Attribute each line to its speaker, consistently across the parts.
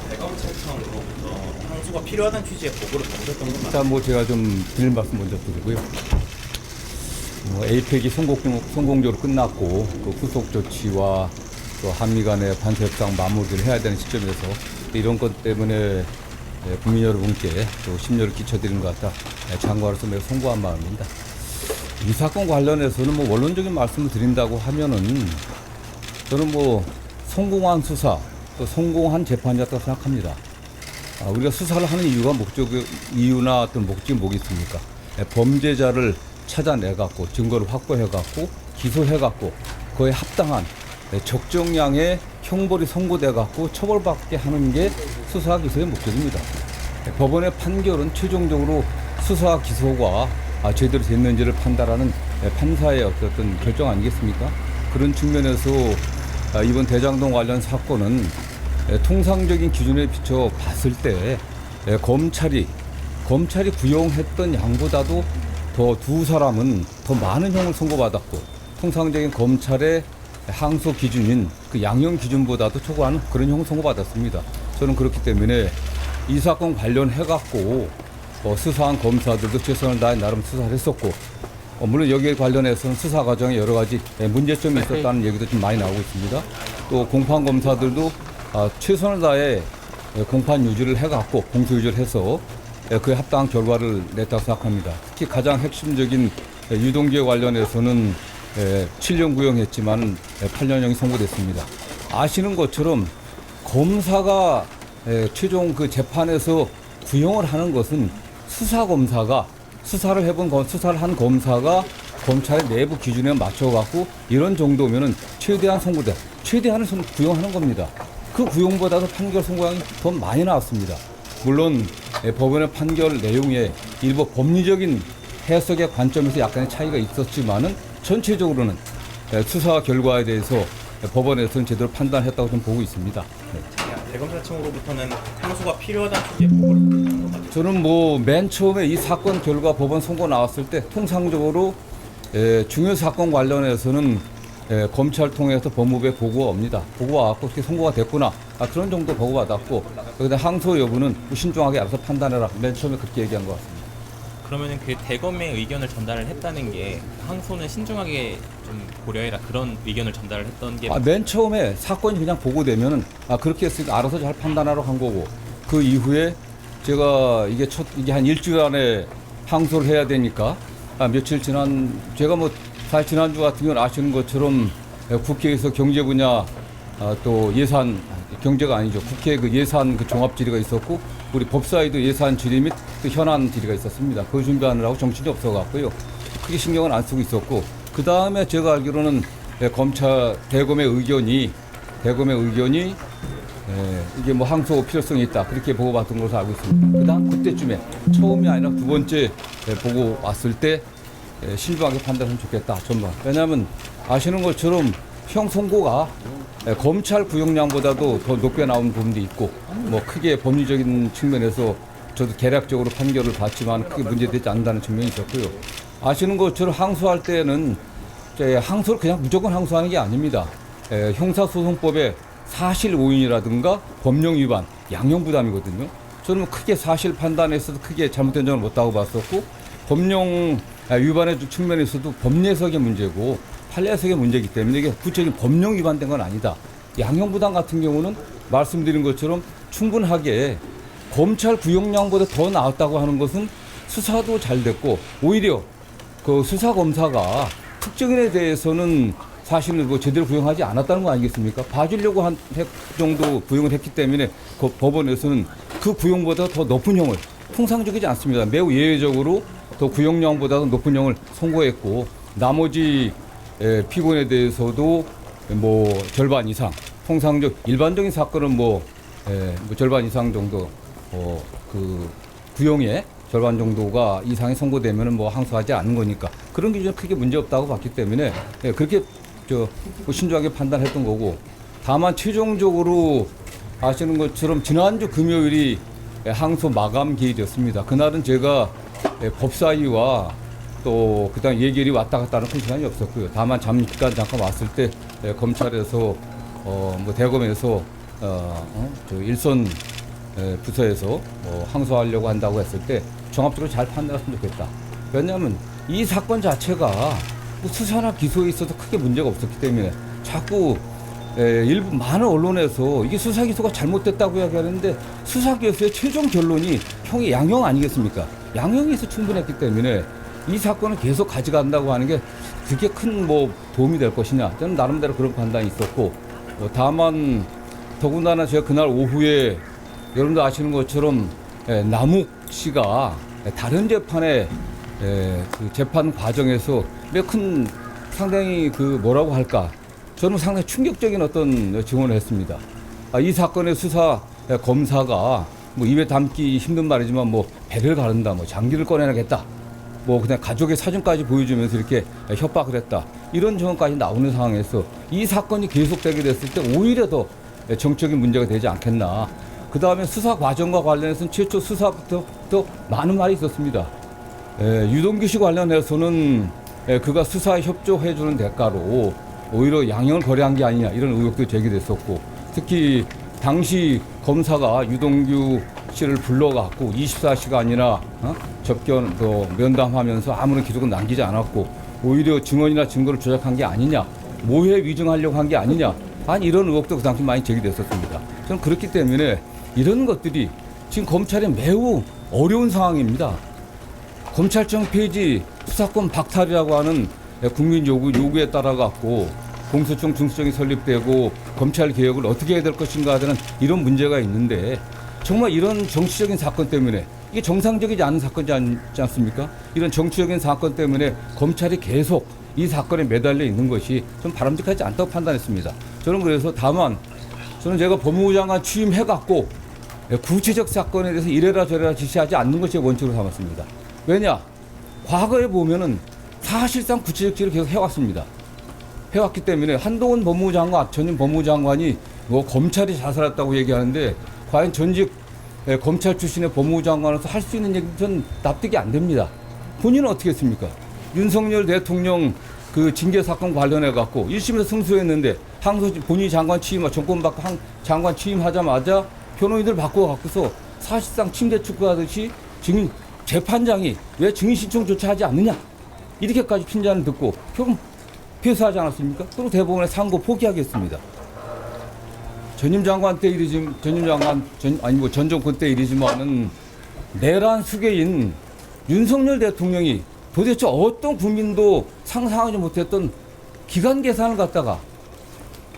Speaker 1: 대검찰청으로부터 항소가 필요하다는 취지의 보고를 받으셨던 건 맞나요?
Speaker 2: 일단 뭐 제가 좀 드릴 말씀 먼저 드리고요. 에이펙이 성공적으로 끝났고 그 후속 조치와 또 한미 간의 반사 협상 마무리를 해야 되는 시점에서 이런 것 때문에 국민 여러분께 또 심려를 끼쳐드리는 것 같다. 장관으로서 매우 송구한 마음입니다. 이 사건 관련해서는 뭐 원론적인 말씀을 드린다고 하면은 저는 뭐 성공한 수사 또 성공한 재판이었다고 생각합니다. 우리가 수사를 하는 이유나 어떤 목적이 뭐겠습니까? 범죄자를 찾아내갖고 증거를 확보해갖고 기소해갖고 그에 합당한 적정량의 형벌이 선고돼갖고 처벌받게 하는 게 수사 기소의 목적입니다. 법원의 판결은 최종적으로 수사 기소가 제대로 됐는지를 판단하는 판사의 어떤 결정 아니겠습니까? 그런 측면에서 이번 대장동 관련 사건은 통상적인 기준에 비춰 봤을 때 검찰이 구형했던 양보다도 더 두 사람은 더 많은 형을 선고받았고 통상적인 검찰의 항소 기준인 그 양형 기준보다도 초과하는 그런 형을 선고받았습니다. 저는 그렇기 때문에 이 사건 관련해갖고 수사한 검사들도 최선을 다해 나름 수사를 했었고 물론 여기에 관련해서는 수사 과정에 여러 가지 문제점이 있었다는 얘기도 좀 많이 나오고 있습니다. 또 공판 검사들도 최선을 다해 공판 유지를 해갖고 공소 유지를 해서 그에 합당한 결과를 냈다고 생각합니다. 특히 가장 핵심적인 유동규에 관련해서는 7년 구형했지만 8년형이 선고됐습니다. 아시는 것처럼 검사가 최종 그 재판에서 구형을 하는 것은 수사검사가 수사를 한 검사가 검찰의 내부 기준에 맞춰갖고 이런 정도면은 최대한을 구형하는 겁니다. 그 구형보다도 판결 선고량이 더 많이 나왔습니다. 물론 법원의 판결 내용에 일부 법리적인 해석의 관점에서 약간의 차이가 있었지만은 전체적으로는 수사 결과에 대해서 법원에서는 제대로 판단했다고 좀 보고 있습니다. 네.
Speaker 1: 대검찰청으로부터는 항소가 필요하다는 취지의 보고를 받으셨던 건 맞나요?
Speaker 2: 저는 뭐 맨 처음에 이 사건 결과 법원 선고 나왔을 때 통상적으로 중요 사건 관련해서는 검찰 통해서 법무부에 보고가 옵니다. 보고가 왔고 그렇게 선고가 됐구나. 그런 정도 보고받았고 그다음 항소 여부는 신중하게 알아서 판단해라. 맨 처음에 그렇게 얘기한 것 같습니다.
Speaker 1: 그러면은 그 대검의 의견을 전달을 했다는 게 항소는 신중하게 좀 고려해라 그런 의견을 전달을 했던 게
Speaker 2: 맨 처음에 사건이 그냥 보고되면은 그렇게 했으니까 알아서 잘 판단하라고 한 거고 그 이후에 제가 이게 한 일주일 안에 항소를 해야 되니까 며칠 제가 뭐 사실 지난주 같은 경우는 아시는 것처럼 국회에서 경제 분야 또 예산 경제가 아니죠. 국회 그 예산 그 종합 질의가 있었고 우리 법사위도 예산 질의 및 또 현안 질의가 있었습니다. 그거 준비하느라고 정신이 없어갖고요. 크게 신경은 안 쓰고 있었고 그 다음에 제가 알기로는 대검의 의견이 이게 뭐 항소 필요성이 있다 그렇게 보고받은 것으로 알고 있습니다. 그다음 그때쯤에 처음이 아니라 두 번째 보고 왔을 때 신중하게 판단하면 좋겠다. 전반. 왜냐하면 아시는 것처럼 형 선고가 검찰 구형량보다도 더 높게 나온 부분도 있고 뭐 크게 법리적인 측면에서 저도 개략적으로 판결을 받지만 크게 문제되지 않는다는 측면이 있었고요. 아시는 것처럼 항소할 때는 항소를 그냥 무조건 항소하는 게 아닙니다. 형사소송법의 사실 오인이라든가 법령 위반, 양형 부담이거든요. 저는 크게 사실 판단에서도 크게 잘못된 점을 못하고 봤었고 법령 위반의 측면에서도 법례석의 문제고 판례석의 문제이기 때문에 이게 구체적인 법령 위반된 건 아니다. 양형 부담 같은 경우는 말씀드린 것처럼 충분하게 검찰 구형량보다 더 나았다고 하는 것은 수사도 잘 됐고 오히려 그 수사 검사가 특정인에 대해서는 사실은 뭐 제대로 구형하지 않았다는 거 아니겠습니까? 봐주려고 한 정도 구형을 했기 때문에 그 법원에서는 그 구형보다 더 높은 형을 통상적이지 않습니다. 매우 예외적으로 더 구형량보다 더 높은 형을 선고했고 나머지 피고인에 대해서도 뭐 절반 이상 일반적인 사건은 뭐 절반 이상 정도 그 구형의 절반 정도가 이상이 선고되면은 뭐 항소하지 않는 거니까 그런 기준은 크게 문제 없다고 봤기 때문에 그렇게 신중하게 판단했던 거고 다만 최종적으로 아시는 것처럼 지난주 금요일이 항소 마감 기일이었습니다. 그날은 제가 법사위와 또 그다음 예결이 왔다 갔다 하는 큰 시간이 없었고요. 다만 잠깐 왔을 때 검찰에서 뭐 대검에서 저 일선 부서에서 항소하려고 한다고 했을 때 종합적으로 잘 판단했으면 좋겠다. 왜냐하면 이 사건 자체가 뭐 수사나 기소에 있어서 크게 문제가 없었기 때문에 자꾸 일부 많은 언론에서 이게 수사 기소가 잘못됐다고 이야기하는데 수사 기소의 최종 결론이 형이 양형 아니겠습니까? 양형에서 충분했기 때문에 이 사건을 계속 가져간다고 하는 게 그게 큰 뭐 도움이 될 것이냐, 저는 나름대로 그런 판단이 있었고, 다만 더군다나 제가 그날 오후에 여러분도 아시는 것처럼 남욱 씨가 다른 재판에 그 재판 과정에서 몇 큰 상당히 그 뭐라고 할까, 저는 상당히 충격적인 어떤 증언을 했습니다. 이 사건의 수사 검사가 뭐 입에 담기 힘든 말이지만 뭐 배를 가른다, 뭐 장기를 꺼내야겠다, 뭐 그냥 가족의 사진까지 보여주면서 이렇게 협박을 했다, 이런 증언까지 나오는 상황에서 이 사건이 계속되게 됐을 때 오히려 더 정적인 문제가 되지 않겠나. 그 다음에 수사 과정과 관련해서는 최초 수사부터 많은 말이 있었습니다. 유동규 씨 관련해서는 그가 수사에 협조해주는 대가로 오히려 양형을 거래한 게 아니냐, 이런 의혹도 제기됐었고, 특히 당시 검사가 유동규 씨를 불러갖고 24시간이나 접견 면담하면서 아무런 기록은 남기지 않았고 오히려 증언이나 증거를 조작한 게 아니냐, 모해 위증하려고 한 게 아니냐, 이런 의혹도 그 당시 많이 제기됐었습니다. 저는 그렇기 때문에 이런 것들이 지금 검찰이 매우 어려운 상황입니다. 검찰청 폐지, 수사권 박탈이라고 하는 국민 요구에 따라 갖고 공소청 중수청이 설립되고 검찰 개혁을 어떻게 해야 될 것인가 하는 이런 문제가 있는데, 정말 이런 정치적인 사건 때문에, 이게 정상적이지 않은 사건이지 않지 않습니까? 이런 정치적인 사건 때문에 검찰이 계속 이 사건에 매달려 있는 것이 좀 바람직하지 않다고 판단했습니다. 저는 그래서 다만 저는 제가 법무부 장관 취임해갖고 구체적 사건에 대해서 이래라 저래라 지시하지 않는 것이 원칙으로 삼았습니다. 왜냐? 과거에 보면은 사실상 구체적 지시를 계속 해왔습니다. 해왔기 때문에 한동훈 법무부 장관, 전임 법무부 장관이 뭐 검찰이 자살했다고 얘기하는데 과연 전직 검찰 출신의 법무부 장관으로서 할 수 있는 얘기는 전 납득이 안 됩니다. 본인은 어떻게 했습니까? 윤석열 대통령 그 징계 사건 관련해 갖고 1심에서 승소했는데 항소 본인이 장관 정권 받고 장관 취임하자마자 변호인들 바꿔 갖고서 사실상 침대 축구하듯이 증인 재판장이 왜 증인 신청조차 하지 않느냐, 이렇게까지 핀잔을 듣고 결국 패소하지 않았습니까? 그리고 대법원에 상고 포기하겠습니다. 전임 장관 때 일이지, 전 정권 때 일이지만은 내란 수괴인 윤석열 대통령이 도대체 어떤 국민도 상상하지 못했던 기간 계산을 갖다가,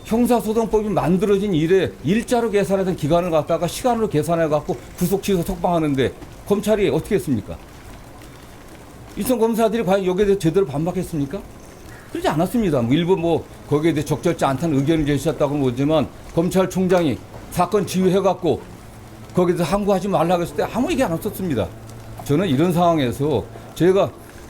Speaker 2: 형사소송법이 만들어진 이래 일자로 계산하던 기간을 갖다가 시간으로 계산해 갖고 구속 취소 석방하는데 검찰이 어떻게 했습니까? 일선 검사들이 과연 여기에 대해 제대로 반박했습니까? 그러지 않았습니다. 일부 거기에 대해 적절치 않다는 의견을 제시했다고 보지만 검찰총장이 사건 지휘해갖고 거기에 대해서 항고하지 말라고 했을 때 아무 얘기 안 없었습니다. 저는 이런 상황에서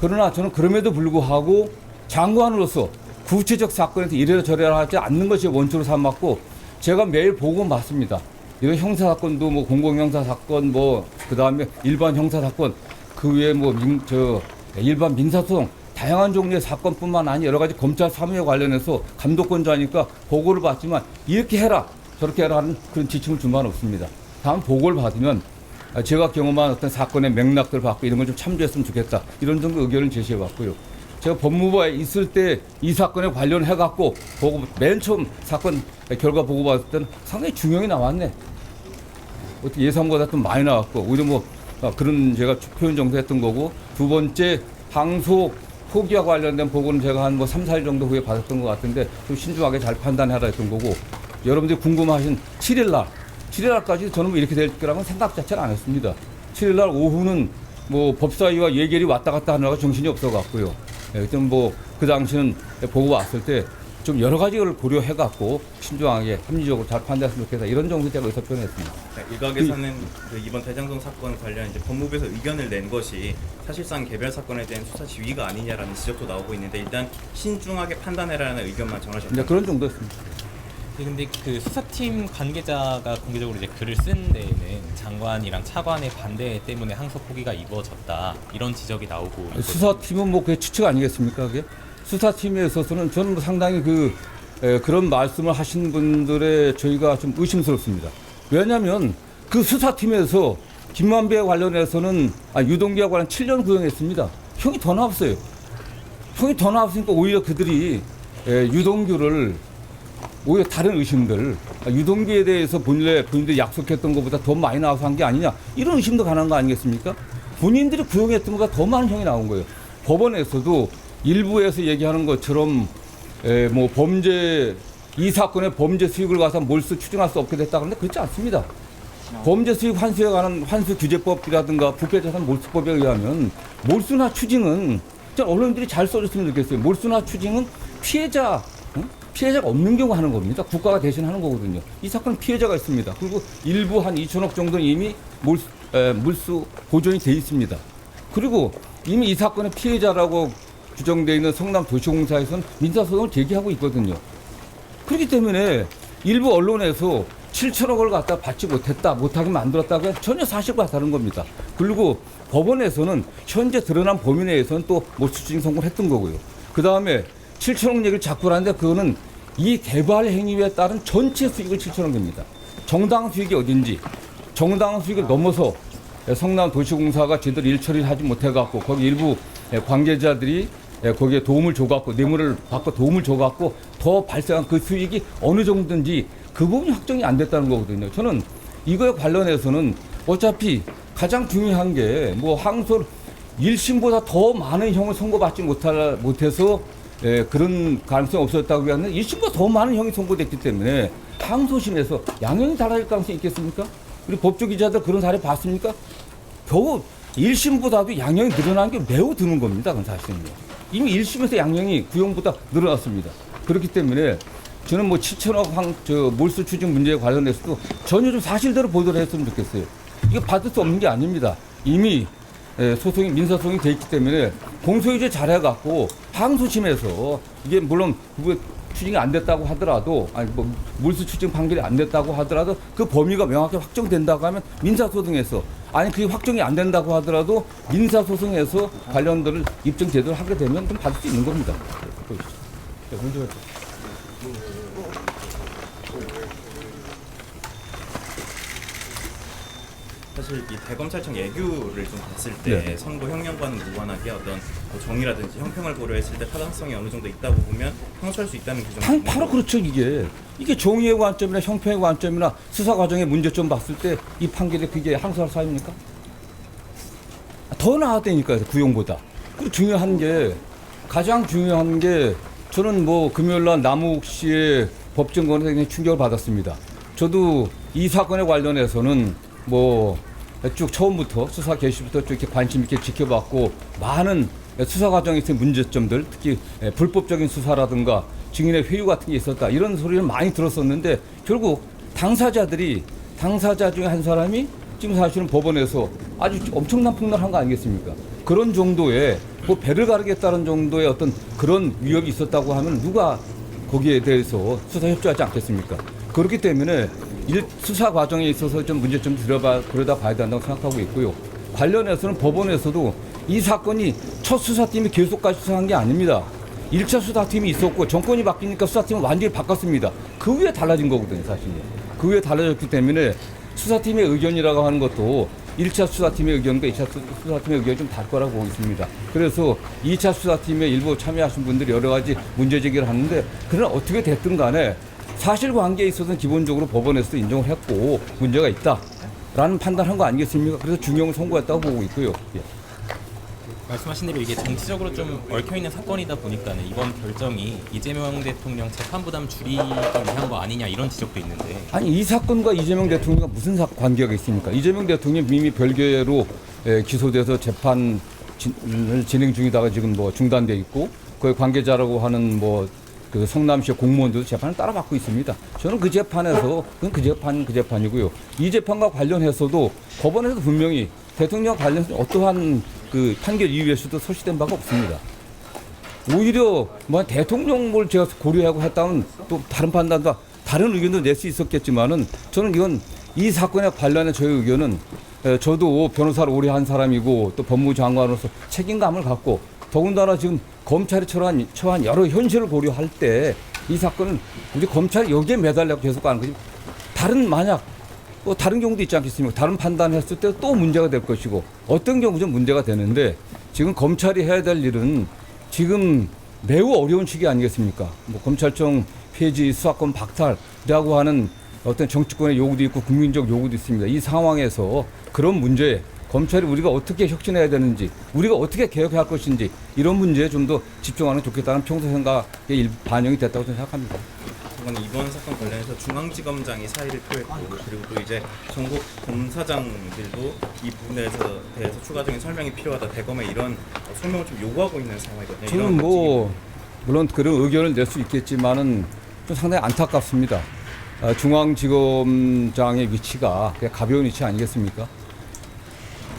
Speaker 2: 그러나 저는 그럼에도 불구하고 장관으로서 구체적 사건에서 이래라 저래라 하지 않는 것이 원칙으로 삼았고, 제가 매일 보고 맞습니다. 이런 형사사건도 공공형사사건, 그 다음에 일반 형사사건, 그 외에 일반 민사소송, 다양한 종류의 사건뿐만 아니라 여러 가지 검찰 사무에 관련해서 감독권자니까 보고를 받지만 이렇게 해라 저렇게 해라 하는 그런 지침을 준 바는 없습니다. 다만 보고를 받으면 제가 경험한 어떤 사건의 맥락들을 받고 이런 걸 좀 참조했으면 좋겠다, 이런 정도 의견을 제시해 왔고요. 제가 법무부에 있을 때 이 사건에 관련해 갖고 맨 처음 사건 결과 보고 봤을 때는 상당히 중형이 나왔네, 어떻게 예상보다 좀 많이 나왔고, 오히려 그런 제가 표현 정도 했던 거고, 두 번째 항소 포기와 관련된 보고는 제가 한 3, 4일 정도 후에 받았던 것 같은데 좀 신중하게 잘 판단해라 했던 거고, 여러분들이 궁금하신 7일날까지 저는 이렇게 될 거라고는 생각 자체를 안 했습니다. 7일날 오후는 법사위와 예결이 왔다 갔다 하느라고 정신이 없어갖고요. 그 당시는 보고 왔을 때 좀 여러 가지를 고려해갖고 신중하게 합리적으로 잘 판단했으면 좋겠다, 이런 정도 제가 의사 표현했습니다.
Speaker 1: 일각에서는 이번 대장동 사건 관련 법무부에서 의견을 낸 것이 사실상 개별 사건에 대한 수사 지휘가 아니냐라는 지적도 나오고 있는데, 일단 신중하게 판단해라는 의견만 전하셨습니다.
Speaker 2: 그런 정도였습니다.
Speaker 1: 근데 그 수사팀 관계자가 공개적으로 글을 쓴 데에는 장관이랑 차관의 반대 때문에 항소 포기가 이루어졌다, 이런 지적이 나오고.
Speaker 2: 수사팀은 그게 추측 아니겠습니까? 그게 수사팀에 있어서는 저는 상당히 그런 말씀을 하신 분들의 저희가 좀 의심스럽습니다. 왜냐하면 그 수사팀에서 김만배에 관련해서는 유동규와 관련 7년 구형했습니다. 형이 더 나왔어요. 형이 더 나왔으니까 오히려 그들이 유동규를 오히려 다른 의심들, 유동규에 대해서 본인들이 약속했던 것보다 더 많이 나와서 한 게 아니냐, 이런 의심도 가능한 거 아니겠습니까? 본인들이 구형했던 것보다 더 많은 형이 나온 거예요. 법원에서도 일부에서 얘기하는 것처럼 뭐 범죄, 이 사건의 범죄 수익을 가서 몰수 추징할 수 없게 됐다 그러는데 그렇지 않습니다. 범죄 수익 환수에 관한 환수 규제법이라든가 부패자산 몰수법에 의하면 몰수나 추징은, 언론들이 잘 써줬으면 좋겠어요. 몰수나 추징은 피해자가 없는 경우 하는 겁니다. 국가가 대신 하는 거거든요. 이 사건은 피해자가 있습니다. 그리고 일부 한 2천억 정도는 이미 몰수 보존이 돼 있습니다. 그리고 이미 이 사건의 피해자라고 규정되어 있는 성남도시공사에서는 민사소송을 제기하고 있거든요. 그렇기 때문에 일부 언론에서 7천억을 갖다 받지 못하게 만들었다고 해서 전혀 사실과 다른 겁니다. 그리고 법원에서는 현재 드러난 범위 내에서는 또 몰수추징 선고를 했던 거고요. 그 다음에 7천억 얘기를 자꾸 하는데 그거는 이 개발 행위에 따른 전체 수익을 7천억입니다. 정당한 수익이 어딘지, 정당한 수익을 넘어서 성남도시공사가 제대로 일처리를 하지 못해갖고 거기 일부 관계자들이 거기에 도움을 줘갖고 뇌물을 받고 도움을 줘갖고 더 발생한 그 수익이 어느 정도인지 그 부분이 확정이 안 됐다는 거거든요. 저는 이거에 관련해서는 어차피 가장 중요한 게 뭐 항소 1심보다 더 많은 형을 선고받지 못해서 그런 가능성이 없었다고 하는 1심보다 더 많은 형이 선고됐기 때문에 항소심에서 양형이 달라질 가능성이 있겠습니까? 우리 법조기자들 그런 사례 봤습니까? 겨우 1심보다도 양형이 늘어난 게 매우 드문 겁니다. 그건 사실은요. 이미 1심에서 양형이 구형보다 늘어났습니다. 그렇기 때문에 저는 뭐 7천억 몰수 추징 문제에 관련해서도 전혀 좀 사실대로 보도를 했으면 좋겠어요. 이거 받을 수 없는 게 아닙니다. 이미 민사소송이 돼 있기 때문에 공소유지 잘해갖고 항소심에서 이게 물론 추징이 안 됐다고 하더라도 몰수 추징 판결이 안 됐다고 하더라도 그 범위가 명확히 확정된다고 하면 민사소송에서 그게 확정이 안 된다고 하더라도 민사소송에서 관련들을 입증 제대로 하게 되면 좀 받을 수 있는 겁니다.
Speaker 1: 사실 이 대검찰청 예규를 좀 봤을 때
Speaker 2: 네.
Speaker 1: 선고 형량과는 무관하게 어떤 뭐 정의라든지 형평을 고려했을 때 타당성이 어느 정도 있다고 보면 형사할 수 있다는 규정이
Speaker 2: 바로 그렇죠. 이게 정의의 관점이나 형평의 관점이나 수사 과정의 문제점 봤을 때 이 판결이 그게 항소할 사유입니까? 더 나았다니까요. 구형보다. 그리고 가장 중요한 게 저는 뭐 금요일 날 남욱 씨의 법정권에서 굉장히 충격을 받았습니다. 저도 이 사건에 관련해서는 뭐 쭉 처음부터 수사 개시부터 쭉 이렇게 관심 있게 지켜봤고 많은 수사 과정에서의 문제점들, 특히 불법적인 수사라든가 증인의 회유 같은 게 있었다 이런 소리를 많이 들었었는데 결국 당사자 중에 한 사람이 지금 사실은 법원에서 아주 엄청난 폭로를 한 거 아니겠습니까? 그런 정도의 뭐 배를 가르겠다는 정도의 어떤 그런 위협이 있었다고 하면 누가 거기에 대해서 수사 협조하지 않겠습니까? 그렇기 때문에 수사 과정에 있어서 좀 문제점 들여다 봐야 된다고 생각하고 있고요. 관련해서는 법원에서도 이 사건이 첫 수사팀이 계속까지 수사한 게 아닙니다. 1차 수사팀이 있었고 정권이 바뀌니까 수사팀은 완전히 바꿨습니다. 그 후에 달라진 거거든요, 사실은. 그 후에 달라졌기 때문에 수사팀의 의견이라고 하는 것도 1차 수사팀의 의견과 2차 수사팀의 의견이 좀 다를 거라고 보고 있습니다. 그래서 2차 수사팀에 일부 참여하신 분들이 여러 가지 문제 제기를 하는데 그러나 어떻게 됐든 간에 사실관계에 있어서는 기본적으로 법원에서도 인정을 했고 문제가 있다라는 판단한 거 아니겠습니까? 그래서 중형을 선고했다고 보고 있고요. 예.
Speaker 3: 말씀하신 대로 이게 정치적으로 좀 얽혀있는 사건이다 보니까 이번 결정이 이재명 대통령 재판 부담 줄이기 위한 거 아니냐 이런 지적도 있는데
Speaker 2: 이 사건과 이재명 대통령과 무슨 관계가 있습니까? 이재명 대통령 이미 별개로 기소돼서 재판을 진행 중이다가 지금 뭐 중단돼 있고 그 관계자라고 하는 그 성남시 공무원들도 재판을 따라받고 있습니다. 저는 그 재판에서 그건 그 재판이고요. 이 재판과 관련해서도 법원에서 분명히 대통령 관련해서 어떠한 그 판결 이유에서도 설치된 바가 없습니다. 오히려 대통령을 제가 고려하고 했다면 또 다른 판단도 다른 의견도 낼 수 있었겠지만은 저는 이건 이 사건에 관련해 저의 의견은 저도 변호사를 오래 한 사람이고 또 법무부 장관으로서 책임감을 갖고 더군다나 지금 검찰이 처한 여러 현실을 고려할 때 이 사건은 우리 검찰이 여기에 매달려 계속 가는 거지. 다른 만약 또 다른 경우도 있지 않겠습니까? 다른 판단했을 때 또 문제가 될 것이고 어떤 경우 좀 문제가 되는데 지금 검찰이 해야 될 일은 지금 매우 어려운 시기 아니겠습니까? 뭐 검찰청 폐지, 수사권 박탈이라고 하는 어떤 정치권의 요구도 있고 국민적 요구도 있습니다. 이 상황에서 그런 문제에 검찰이 우리가 어떻게 혁신해야 되는지, 우리가 어떻게 개혁할 것인지 이런 문제에 좀 더 집중하는 게 좋겠다는 평소 생각에 반영이 됐다고 저는 생각합니다.
Speaker 1: 저는 이번 사건 관련해서 중앙지검장이 사의를 표했고 그리고 또 이제 전국 검사장들도 이 부분에 대해서 추가적인 설명이 필요하다 대검에 이런 소명을 좀 요구하고 있는 상황이거든요.
Speaker 2: 저는 뭐 물론 그런 의견을 낼 수 있겠지만은 좀 상당히 안타깝습니다. 중앙지검장의 위치가 그냥 가벼운 위치 아니겠습니까?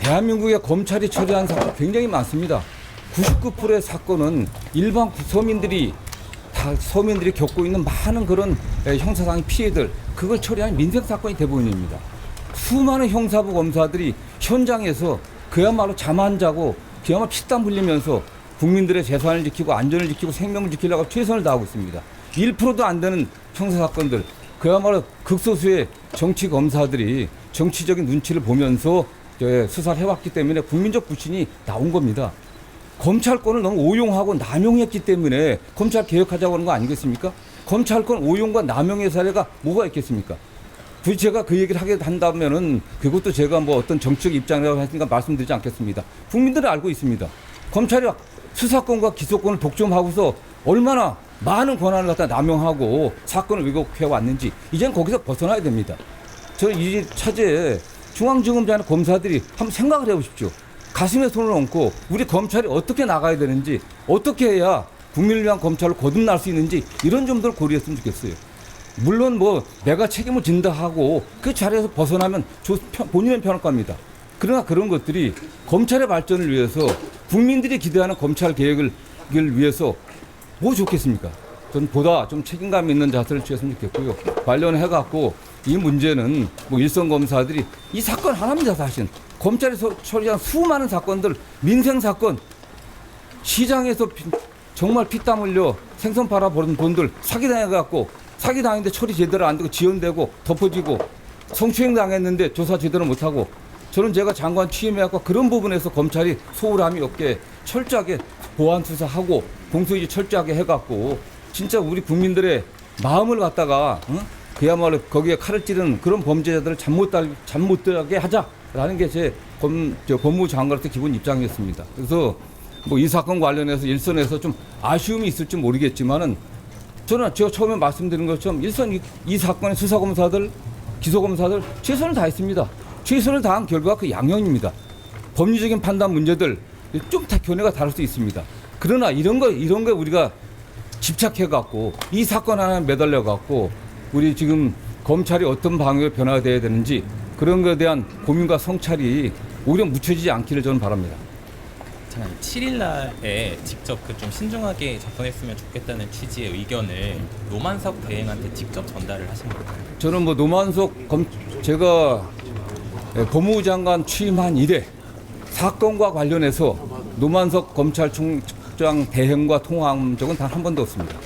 Speaker 2: 대한민국의 검찰이 처리한 사건 굉장히 많습니다. 99%의 사건은 일반 서민들이 겪고 있는 많은 그런 형사상의 피해들, 그걸 처리하는 민생사건이 대부분입니다. 수많은 형사부 검사들이 현장에서 그야말로 잠 안 자고 그야말로 피땀 흘리면서 국민들의 재산을 지키고 안전을 지키고 생명을 지키려고 최선을 다하고 있습니다. 1%도 안 되는 형사사건들, 그야말로 극소수의 정치 검사들이 정치적인 눈치를 보면서 수사를 해왔기 때문에 국민적 불신이 나온 겁니다. 검찰권을 너무 오용하고 남용했기 때문에 검찰 개혁하자고 하는 거 아니겠습니까? 검찰권 오용과 남용의 사례가 뭐가 있겠습니까? 굳이 제가 그 얘기를 하게 한다면은 그것도 제가 뭐 어떤 정치적 입장이라고 했으니까 말씀드리지 않겠습니다. 국민들은 알고 있습니다. 검찰이 수사권과 기소권을 독점하고서 얼마나 많은 권한을 갖다 남용하고 사건을 왜곡해 왔는지 이제는 거기서 벗어나야 됩니다. 저는 이 차제에 중앙지검장이나 검사들이 한번 생각을 해보십시오. 가슴에 손을 얹고 우리 검찰이 어떻게 나가야 되는지, 어떻게 해야 국민을 위한 검찰로 거듭날 수 있는지 이런 점들을 고려했으면 좋겠어요. 물론 뭐 내가 책임을 진다 하고 그 자리에서 벗어나면 본인은 편할 겁니다. 그러나 그런 것들이 검찰의 발전을 위해서 국민들이 기대하는 검찰 개혁을 위해서 뭐 좋겠습니까? 저는 보다 좀 책임감 있는 자세를 취했으면 좋겠고요. 관련해갖고 이 문제는 뭐 일선 검사들이 이 사건 하나입니다. 사실 검찰에서 처리한 수많은 사건들, 민생 사건, 시장에서 정말 피땀 흘려 생선 팔아 버는 돈들 사기당해갖고 사기당했는데 처리 제대로 안 되고 지연되고 덮어지고 성추행 당했는데 조사 제대로 못하고 저는 제가 장관 취임해갖고 그런 부분에서 검찰이 소홀함이 없게 철저하게 보안 수사하고 공소유지 철저하게 해갖고 진짜 우리 국민들의 마음을 갖다가 그야말로 거기에 칼을 찌르는 그런 범죄자들을 잠 못 들게 하자라는 게 제 법무부 장관으로서 기본 입장이었습니다. 그래서 뭐 이 사건 관련해서 일선에서 좀 아쉬움이 있을지 모르겠지만은 저는 제가 처음에 말씀드린 것처럼 일선 이 사건의 수사검사들, 기소검사들 최선을 다했습니다. 최선을 다한 결과가 그 양형입니다. 법리적인 판단 문제들 좀 다 견해가 다를 수 있습니다. 그러나 이런 거 우리가 집착해갖고 이 사건 하나에 매달려갖고 우리 지금 검찰이 어떤 방향으로 변화돼야 되는지 그런 것에 대한 고민과 성찰이 오히려 묻혀지지 않기를 저는 바랍니다.
Speaker 3: 자, 7일 날에 직접 그 좀 신중하게 접근했으면 좋겠다는 취지의 의견을 노만석 대행한테 직접 전달을 하신 건가요?
Speaker 2: 저는 뭐 노만석 제가 법무부 장관 취임한 이래 사건과 관련해서 노만석 검찰총장 대행과 통화한 적은 단 한 번도 없습니다.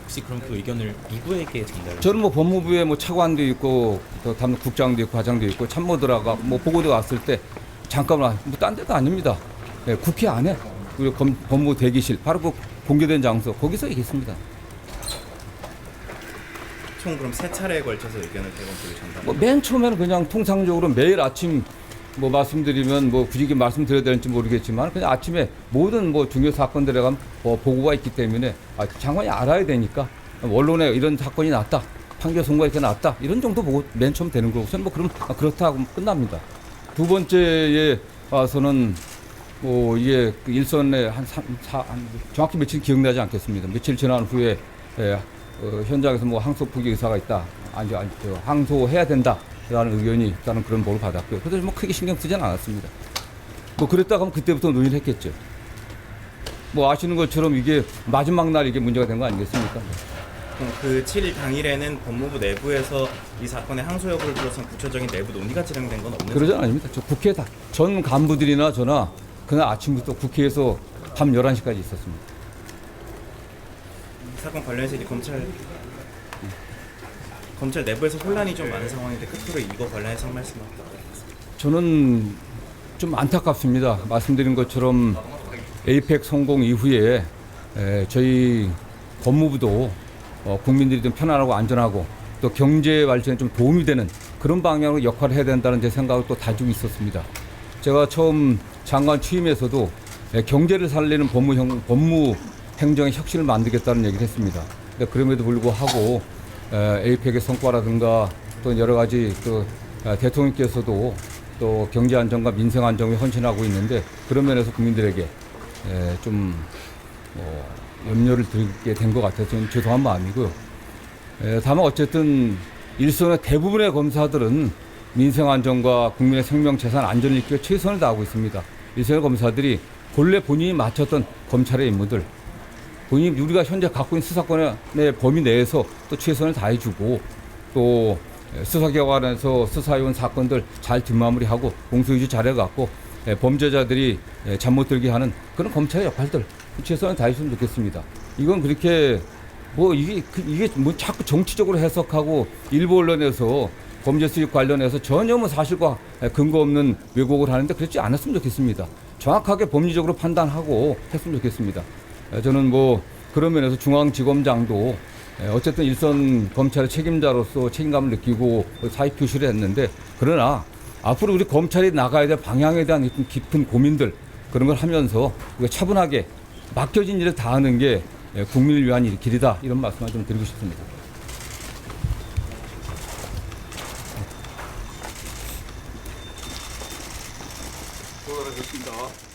Speaker 3: 혹시 그럼 그 의견을 누구에게 전달을?
Speaker 2: 저는 뭐 법무부에 뭐 차관도 있고 또 국장도 있고 과장도 있고 참모들하고 뭐 보고도 왔을 때 잠깐만 뭐 딴 데도 아닙니다. 네, 국회 안에 우리 법무부 대기실 바로 그 공개된 장소 거기서 얘기했습니다.
Speaker 1: 총 그럼 3차례에 걸쳐서 의견을 대검 쪽에 전달.
Speaker 2: 뭐 맨 처음에는 그냥 통상적으로 매일 아침 뭐 말씀드리면 뭐 굳이 말씀드려야 되는지 모르겠지만 그냥 아침에 모든 뭐 중요 사건들에 가면 뭐 보고가 있기 때문에 장관이 알아야 되니까 언론에 이런 사건이 났다, 판결 선고가 이렇게 났다 이런 정도 보고 맨 처음 되는 거고 저는 뭐 그럼 그렇다 하고 끝납니다. 두 번째에 와서는 뭐 이게 그 일선에 한 정확히 며칠 기억나지 않겠습니다. 며칠 지난 후에 현장에서 뭐 항소 포기 의사가 있다, 항소해야 된다라는 의견이 있다는 그런 보고를 받았고요. 그래서 뭐 크게 신경 쓰지는 않았습니다. 뭐 그랬다가 하면 그때부터 논의를 했겠죠. 뭐 아시는 것처럼 이게 마지막 날 이게 문제가 된 거 아니겠습니까?
Speaker 1: 그 7일 당일에는 법무부 내부에서 이 사건의 항소 여부를 둘러싼 구체적인 내부 논의가 진행된 건 없는?
Speaker 2: 그러지 않습니다. 저 국회 전 간부들이나 저나 그날 아침부터 국회에서 밤 11시까지 있었습니다.
Speaker 1: 사건 관련해서 이제 검찰 내부에서 혼란이 좀 많은 상황인데 끝으로 이거 관련해서 한 말씀 부탁드리겠습니다.
Speaker 2: 저는 좀 안타깝습니다. 말씀드린 것처럼 에이펙 성공 이후에 저희 법무부도 국민들이 좀 편안하고 안전하고 또 경제 발전에 좀 도움이 되는 그런 방향으로 역할을 해야 된다는 제 생각을 또 가지고 있었습니다. 제가 처음 장관 취임에서도 경제를 살리는 법무 행정의 혁신을 만들겠다는 얘기를 했습니다. 근데 그럼에도 불구하고 에이펙의 성과라든가 또 여러 가지 또 대통령께서도 또 경제 안정과 민생 안정에 헌신하고 있는데 그런 면에서 국민들에게 좀 염려를 드리게 된 것 같아서 좀 죄송한 마음이고요. 다만 어쨌든 일선의 대부분의 검사들은 민생 안정과 국민의 생명 재산 안전을 지키기 위해 최선을 다하고 있습니다. 일선의 검사들이 본래 본인이 맡았던 검찰의 임무들, 본인이 우리가 현재 갖고 있는 수사권의 범위 내에서 또 최선을 다해주고 또 수사기관에서 수사해온 사건들 잘 뒷마무리하고 공소유지 잘해갖고 범죄자들이 잠 못 들게 하는 그런 검찰의 역할들 최선을 다해주면 좋겠습니다. 이건 그렇게 이게 자꾸 정치적으로 해석하고 일부 언론에서 범죄 수익 관련해서 전혀 사실과 근거 없는 왜곡을 하는데 그렇지 않았으면 좋겠습니다. 정확하게 법리적으로 판단하고 했으면 좋겠습니다. 저는 그런 면에서 중앙지검장도 어쨌든 일선 검찰의 책임자로서 책임감을 느끼고 사의 표시를 했는데 그러나 앞으로 우리 검찰이 나가야 될 방향에 대한 깊은 고민들 그런 걸 하면서 차분하게 맡겨진 일을 다 하는 게 국민을 위한 길이다 이런 말씀을 좀 드리고 싶습니다.
Speaker 4: 수고하셨습니다.